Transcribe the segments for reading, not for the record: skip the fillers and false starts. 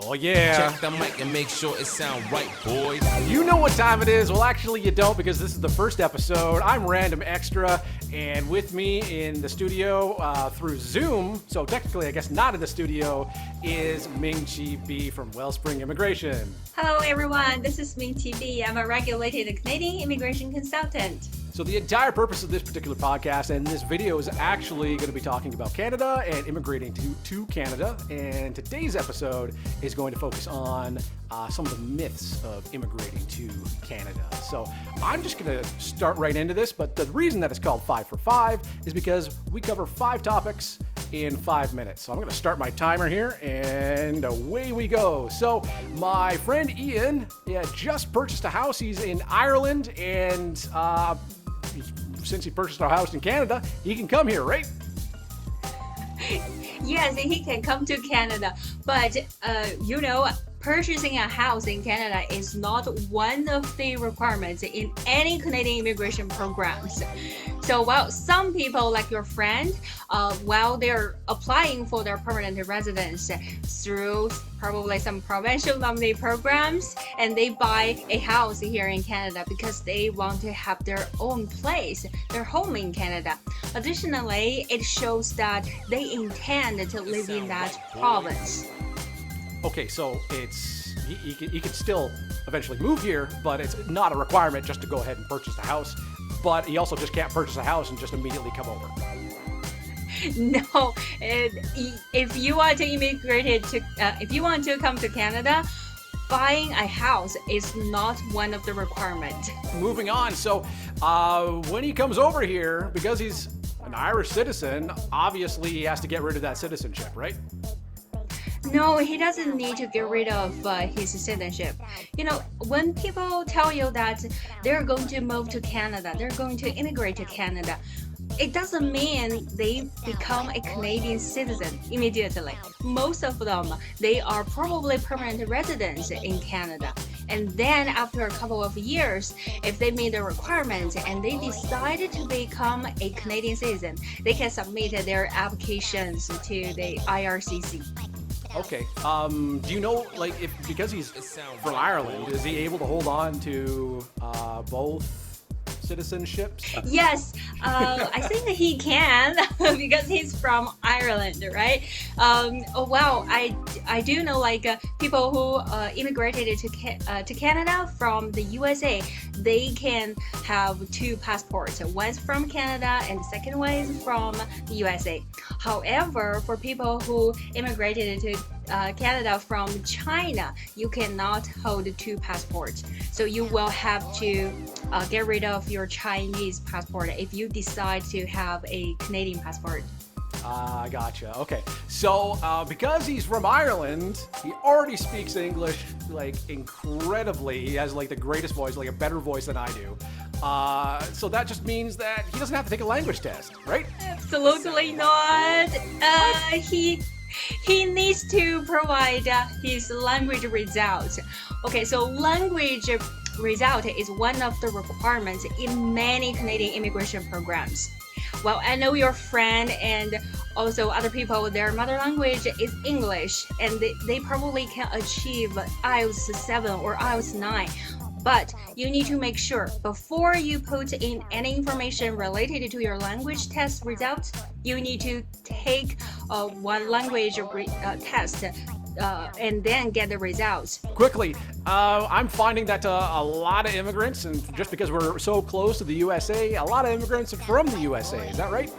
Oh yeah. Check the mic and make sure it sound right, boys. You know what time it is. Well, actually you don't, because this is the first episode. I'm Random Extra, and with me in the studio through Zoom, so technically I guess not in the studio, is Mingqi B from Wellspring Immigration. Hello everyone, this is Mingqi B. I'm a regulated Canadian immigration consultant. So the entire purpose of this particular podcast and this video is actually going to be talking about Canada and immigrating to Canada. And today's episode is going to focus on some of the myths of immigrating to Canada. So I'm just going to start right into this, but the reason that it's called 5 for 5 is because we cover 5 topics in 5 minutes. So I'm going to start my timer here and away we go. So my friend Ian just purchased a house. He's in Ireland, and since he purchased a house in Canada, he can come here, right? Yes, he can come to Canada, but purchasing a house in Canada is not one of the requirements in any Canadian immigration programs. So while some people, like your friend, while they're applying for their permanent residence through probably some provincial nominee programs, and they buy a house here in Canada because they want to have their own place, their home in Canada. Additionally, it shows that they intend to live in that province. Okay, so he could still eventually move here, but it's not a requirement just to go ahead and purchase a house. But he also just can't purchase a house and just immediately come over. No, if you want to if you want to come to Canada, buying a house is not one of the requirements. Moving on, so when he comes over here, because he's an Irish citizen, obviously he has to get rid of that citizenship, right? No, he doesn't need to get rid of his citizenship. You know, when people tell you that they're going to move to Canada, they're going to immigrate to Canada, it doesn't mean they become a Canadian citizen immediately. Most of them, they are probably permanent residents in Canada. And then after a couple of years, if they meet the requirements and they decide to become a Canadian citizen, they can submit their applications to the IRCC. Okay. Do you know, if because he's from Ireland, is he able to hold on to both citizenships? Yes, I think that he can because he's from Ireland, right? I do know people who immigrated to Canada from the USA. They can have 2 passports. One's from Canada and the second one is from the USA. However, for people who immigrated to Canada from China, you cannot hold 2 passports. So you will have to get rid of your Chinese passport if you decide to have a Canadian passport. Gotcha. Okay. So, because he's from Ireland, he already speaks English, incredibly. He has, the greatest voice, a better voice than I do. So that just means that he doesn't have to take a language test, right? Absolutely not. He needs to provide his language results. Okay, so language result is one of the requirements in many Canadian immigration programs. Well, I know your friend and also other people, their mother language is English, and they probably can achieve IELTS 7 or IELTS 9. But you need to make sure before you put in any information related to your language test results, you need to take one language test and then get the results. Quickly, I'm finding that a lot of immigrants, and just because we're so close to the USA, a lot of immigrants are from the USA. Is that right?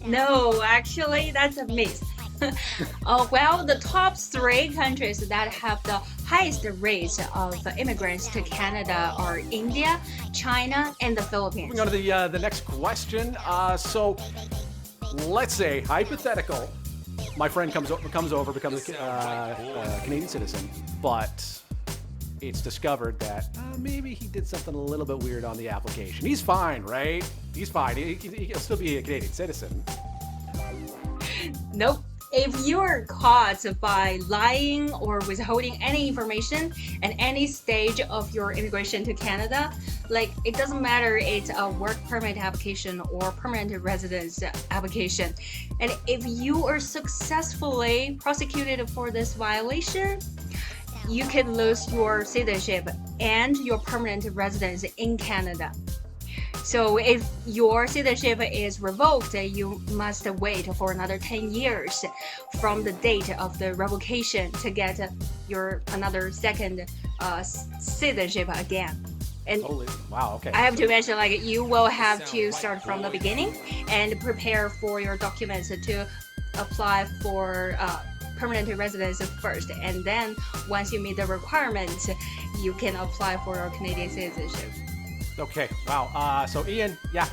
No, actually, that's a myth. The top 3 countries that have the highest rates of immigrants to Canada are India, China, and the Philippines. Moving on to the next question. So let's say, hypothetical, my friend comes over, becomes a Canadian citizen, but it's discovered that maybe he did something a little bit weird on the application. He's fine, right? He's fine. He'll still be a Canadian citizen. Nope. If you're caught by lying or withholding any information at any stage of your immigration to Canada, like it doesn't matter it's a work permit application or permanent residence application, and if you are successfully prosecuted for this violation, you can lose your citizenship and your permanent residence in Canada. So if your citizenship is revoked, you must wait for another 10 years from the date of the revocation to get your another second citizenship again. And Holy, wow, okay. I have to mention, like, you will have to start from the beginning and prepare for your documents to apply for permanent residence first, and then once you meet the requirements, you can apply for your Canadian citizenship. Okay, wow. So Ian, yeah,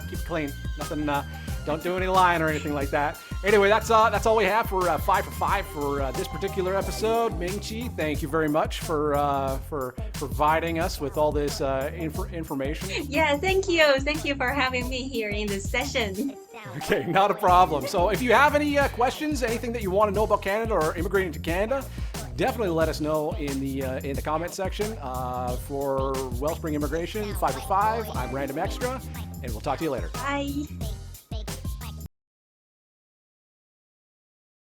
keep it clean. Nothing, don't do any lying or anything like that. Anyway, that's all we have for 5 for 5 for this particular episode. Mingqi, thank you very much for providing us with all this information. Yeah, thank you. Thank you for having me here in this session. Okay, not a problem. So if you have any questions, anything that you want to know about Canada or immigrating to Canada, definitely let us know in the comment section. For Wellspring Immigration 5 for 5, I'm Random Extra, and we'll talk to you later. Bye.